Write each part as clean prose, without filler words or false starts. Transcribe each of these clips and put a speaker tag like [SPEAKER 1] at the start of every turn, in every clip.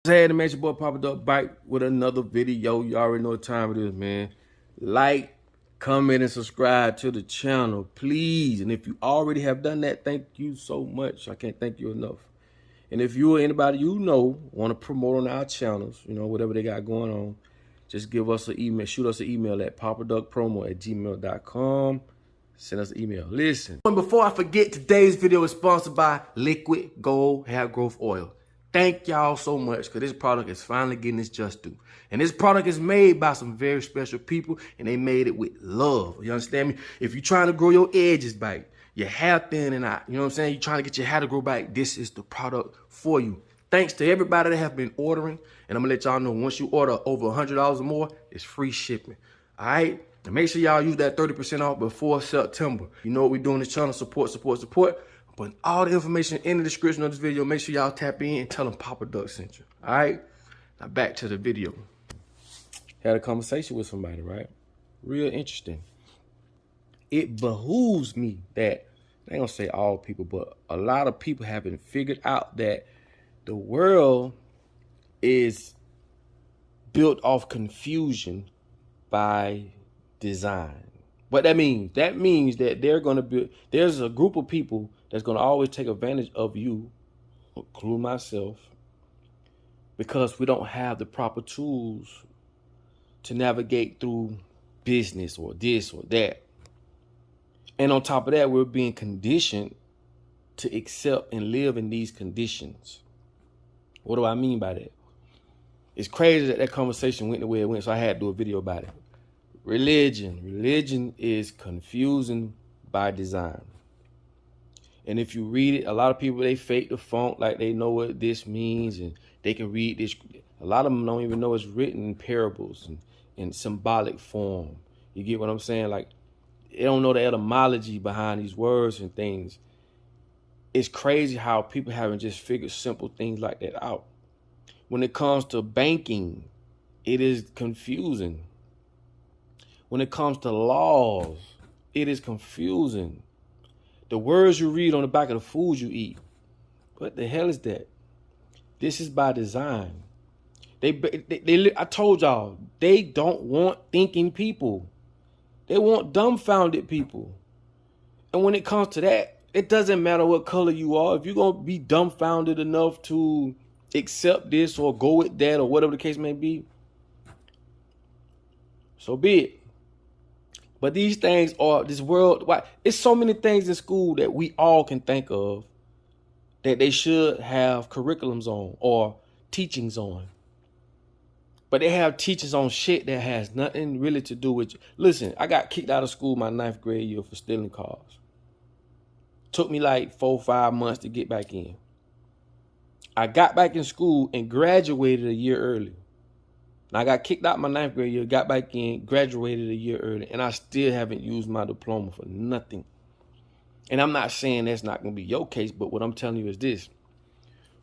[SPEAKER 1] Hey, the man, your boy Papa Duck back with another video. You already know what time it is, man. Like, comment, and subscribe to the channel, please. And if you already have done that, thank you so much. I can't thank you enough. And if you or anybody you know want to promote on our channels, you know, whatever they got going on, just give us an email. Shoot us an email at papaduckpromo@gmail.com. Send us an email. Listen. And before I forget, today's video is sponsored by Liquid Gold Hair Growth Oil. Thank y'all so much because this product is finally getting its just due. And this product is made by some very special people, and they made it with love. You understand me? If you're trying to grow your edges back, your hair thin and out, you know what I'm saying? You're trying to get your hair to grow back, this is the product for you. Thanks to everybody that have been ordering. And I'm going to let y'all know, once you order over $100 or more, it's free shipping. All right? And make sure y'all use that 30% off before September. You know what we're doing this channel, support. But all the information in the description of this video. Make sure y'all tap in and tell them Papa Duck sent you. All right? Now back to the video. Had a conversation with somebody, right? Real interesting. It behooves me that, I ain't gonna say all people, but a lot of people haven't figured out that the world is built off confusion by design. What that means? That means that there's a group of people that's gonna always take advantage of you, including myself, because we don't have the proper tools to navigate through business or this or that. And on top of that, we're being conditioned to accept and live in these conditions. What do I mean by that? It's crazy that conversation went the way it went, so I had to do a video about it. Religion is confusing by design. And if you read it, a lot of people, they fake the funk like they know what this means and they can read this. A lot of them don't even know it's written in parables and in symbolic form. You get what I'm saying? Like, they don't know the etymology behind these words and things. It's crazy how people haven't just figured simple things like that out. When it comes to banking, it is confusing. When it comes to laws, it is confusing. The words you read on the back of the food you eat, what the hell is that? This is by design. I told y'all, they don't want thinking people. They want dumbfounded people. And when it comes to that, it doesn't matter what color you are. If you're going to be dumbfounded enough to accept this or go with that or whatever the case may be, so be it. But these things are this world. Why? It's so many things in school that we all can think of that they should have curriculums on or teachings on. But they have teachers on shit that has nothing really to do with you. Listen, I got kicked out of school my 9th grade year for stealing cars. Took me like 4 or 5 months to get back in. I got back in school and graduated a year early. And I got kicked out my 9th grade year, got back in, graduated a year early, and I still haven't used my diploma for nothing. And I'm not saying that's not going to be your case, but what I'm telling you is this.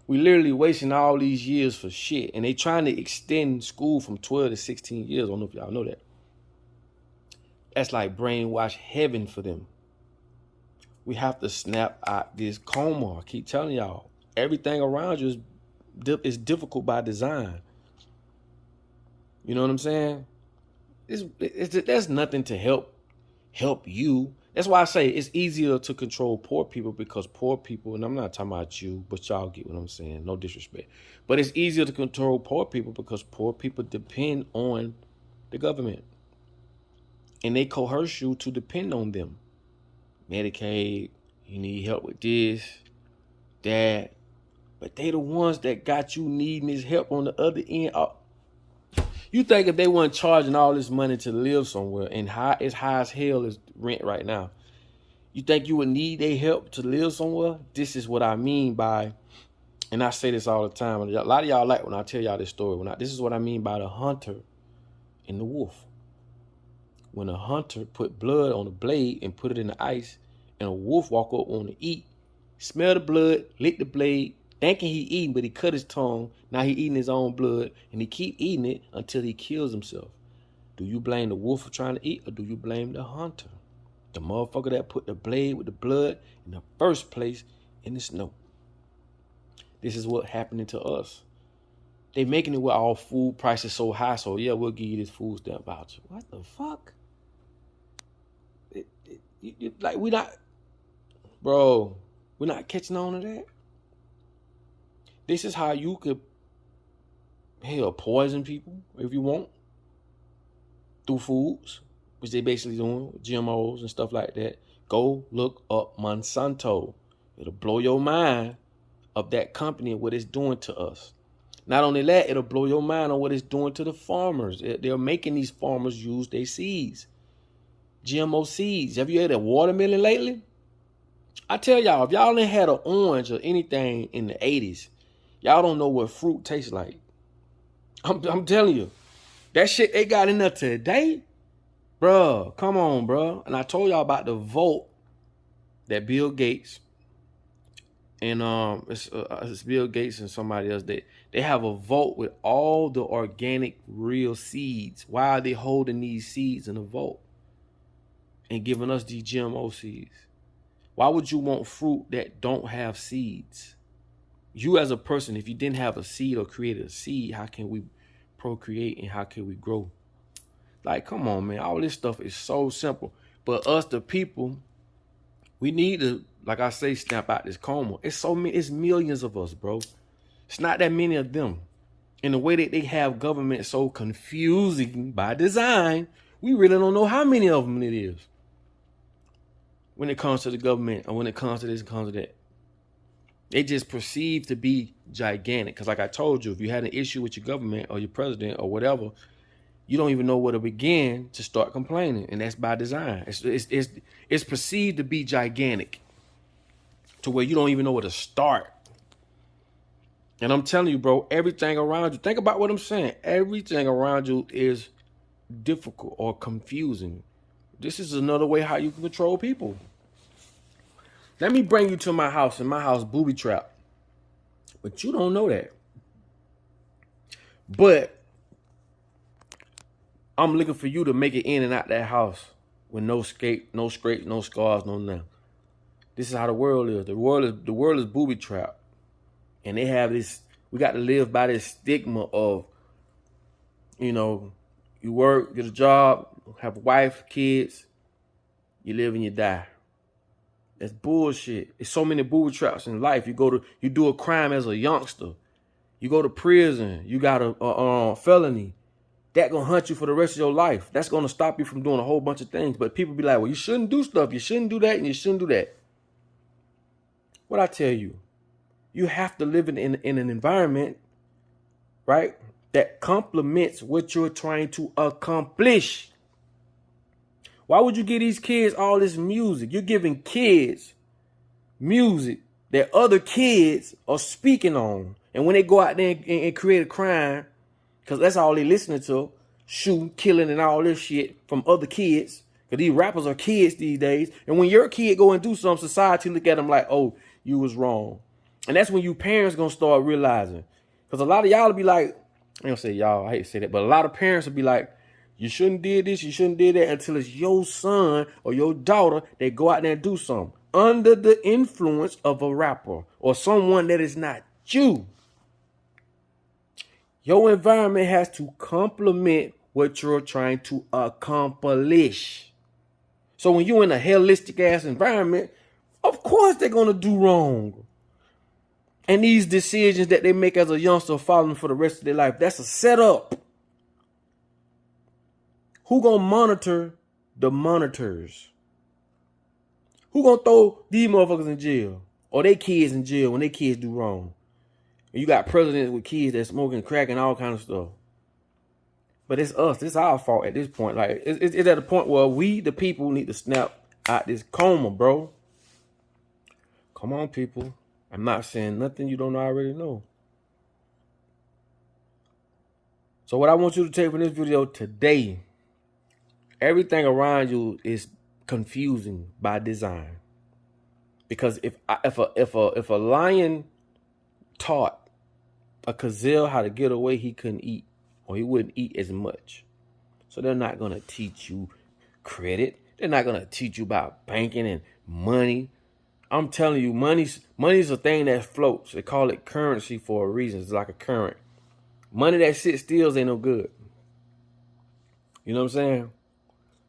[SPEAKER 1] We literally wasting all these years for shit, and they trying to extend school from 12 to 16 years. I don't know if y'all know that. That's like brainwash heaven for them. We have to snap out this coma. I keep telling y'all, everything around you is difficult by design. You know what I'm saying? There's nothing to help you. That's why I say it's easier to control poor people, because poor people, and I'm not talking about you, but y'all get what I'm saying. No disrespect. But it's easier to control poor people because poor people depend on the government. And they coerce you to depend on them. Medicaid, you need help with this, that. But they the ones that got you needing this help on the other end. You think if they weren't charging all this money to live somewhere, and as high as hell is rent right now, you think you would need their help to live somewhere? This is what I mean by, and I say this all the time, a lot of y'all like when I tell y'all this story. This is what I mean by the hunter and the wolf. When a hunter put blood on a blade and put it in the ice, and a wolf walk up on to eat, smell the blood, lick the blade, thinking he eating, but he cut his tongue. Now he eating his own blood, and he keep eating it until he kills himself. Do you blame the wolf for trying to eat, or do you blame the hunter? The motherfucker that put the blade with the blood in the first place in the snow. This is what happening to us. They making it where all food prices so high, so yeah, we'll give you this food stamp voucher. What the fuck? Like, we not, bro, we're not catching on to that. This is how you could, hell, poison people if you want through foods, which they basically doing, GMOs and stuff like that. Go look up Monsanto. It'll blow your mind of that company and what it's doing to us. Not only that, it'll blow your mind on what it's doing to the farmers. They're making these farmers use their seeds. GMO seeds. Have you had a watermelon lately? I tell y'all, if y'all ain't had an orange or anything in the 80s, y'all don't know what fruit tastes like. I'm telling you. That shit they got in there today, bruh, come on, bruh. And I told y'all about the vote that Bill Gates and it's Bill Gates and somebody else, they have a vote with all the organic real seeds. Why are they holding these seeds in a vote and giving us these GMO seeds? Why would you want fruit that don't have seeds? You as a person, if you didn't have a seed or created a seed, how can we procreate and how can we grow? Like, come on, man. All this stuff is so simple. But us, the people, we need to, like I say, snap out this coma. It's millions of us, bro. It's not that many of them. And the way that they have government so confusing by design, we really don't know how many of them it is. When it comes to the government or when it comes to this and comes to that. They just perceive to be gigantic. Because like I told you, if you had an issue with your government or your president or whatever, you don't even know where to begin to start complaining. And that's by design. It's perceived to be gigantic to where you don't even know where to start. And I'm telling you, bro, everything around you, think about what I'm saying. Everything around you is difficult or confusing. This is another way how you can control people. Let me bring you to my house, and my house booby trap. But you don't know that. But I'm looking for you to make it in and out that house with no scrapes, no scars, no nothing. This is how the world is. The world is booby trap. And they have this, we got to live by this stigma of, you know, you work, get a job, have a wife, kids, you live and you die. That's bullshit. There's so many booby traps in life. You do a crime as a youngster. You go to prison. You got a felony. That gonna hunt you for the rest of your life. That's gonna stop you from doing a whole bunch of things. But people be like, well, you shouldn't do stuff. You shouldn't do that and you shouldn't do that. What I tell you, you have to live in an environment, right, that complements what you're trying to accomplish. Why would you give these kids all this music? You're giving kids music that other kids are speaking on. And when they go out there and create a crime, because that's all they listening to, shooting, killing, and all this shit from other kids. Because these rappers are kids these days. And when your kid go and do something, society look at them like, oh, you was wrong. And that's when you parents going to start realizing. Because a lot of y'all will be like, I don't say y'all, I hate to say that, but a lot of parents will be like, you shouldn't did this, you shouldn't did that, until it's your son or your daughter that go out there and do something under the influence of a rapper or someone that is not you. Your environment has to complement what you're trying to accomplish. So when you're in a holistic ass environment, of course they're going to do wrong. And these decisions that they make as a youngster follow them for the rest of their life, that's a setup. Who gonna monitor the monitors? Who gonna throw these motherfuckers in jail? Or they kids in jail when they kids do wrong? And you got presidents with kids that smoking crack and all kind of stuff. But it's us. It's our fault at this point. Like it's at a point where we, the people, need to snap out this coma, bro. Come on, people. I'm not saying nothing you don't already know. So what I want you to take from this video today, everything around you is confusing by design. Because if a lion taught a gazelle how to get away, he couldn't eat, or he wouldn't eat as much. So they're not going to teach you credit. They're not going to teach you about banking and money. I'm telling you, money's a thing that floats. They call it currency for a reason. It's like a current. Money that sits still ain't no good. You know what I'm saying?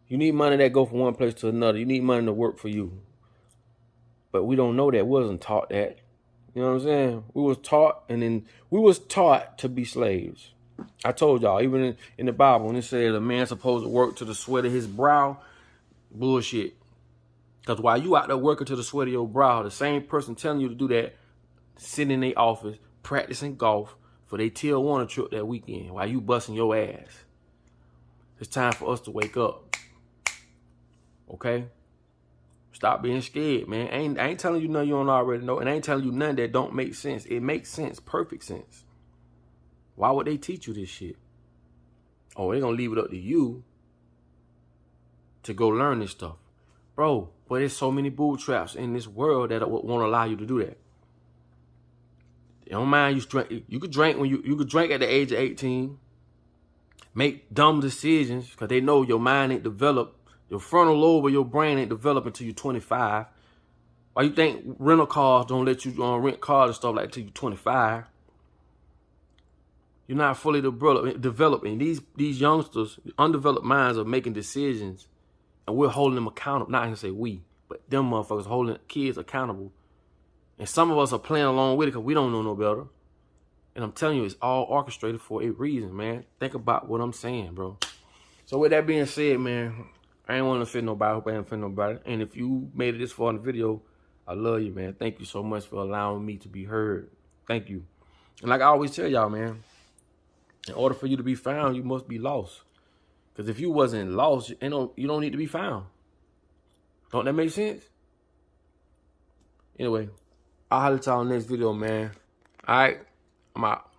[SPEAKER 1] You need money that go from one place to another. You need money to work for you. But we don't know that. We wasn't taught that. You know what I'm saying? We was taught, and then we was taught to be slaves. I told y'all, even in the Bible, when it said a man's supposed to work to the sweat of his brow, bullshit. Because while you out there working to the sweat of your brow, the same person telling you to do that, sitting in their office, practicing golf for their Tijuana trip that weekend, while you busting your ass. It's time for us to wake up. Okay? Stop being scared, man. I ain't telling you nothing you don't already know, and I ain't telling you nothing that don't make sense. It makes sense, perfect sense. Why would they teach you this shit? Oh, they're going to leave it up to you to go learn this stuff. Bro, but there's so many bull traps in this world that won't allow you to do that. They don't mind you drink. You could drink when you could drink at the age of 18. Make dumb decisions because they know your mind ain't developed. Your frontal lobe of your brain ain't developed until you're 25. Why you think rental cars don't let you rent cars and stuff like that until you're 25? You're not fully developing. These youngsters, undeveloped minds, are making decisions, and we're holding them accountable. Not gonna say we, but them motherfuckers holding kids accountable. And some of us are playing along with it because we don't know no better. And I'm telling you, it's all orchestrated for a reason, man. Think about what I'm saying, bro. So with that being said, man, I ain't want to offend nobody. I hope I ain't offend nobody. And if you made it this far in the video, I love you, man. Thank you so much for allowing me to be heard. Thank you. And like I always tell y'all, man, in order for you to be found, you must be lost. Because if you wasn't lost, you don't need to be found. Don't that make sense? Anyway, I'll holler at y'all in the next video, man. All right, I'm out.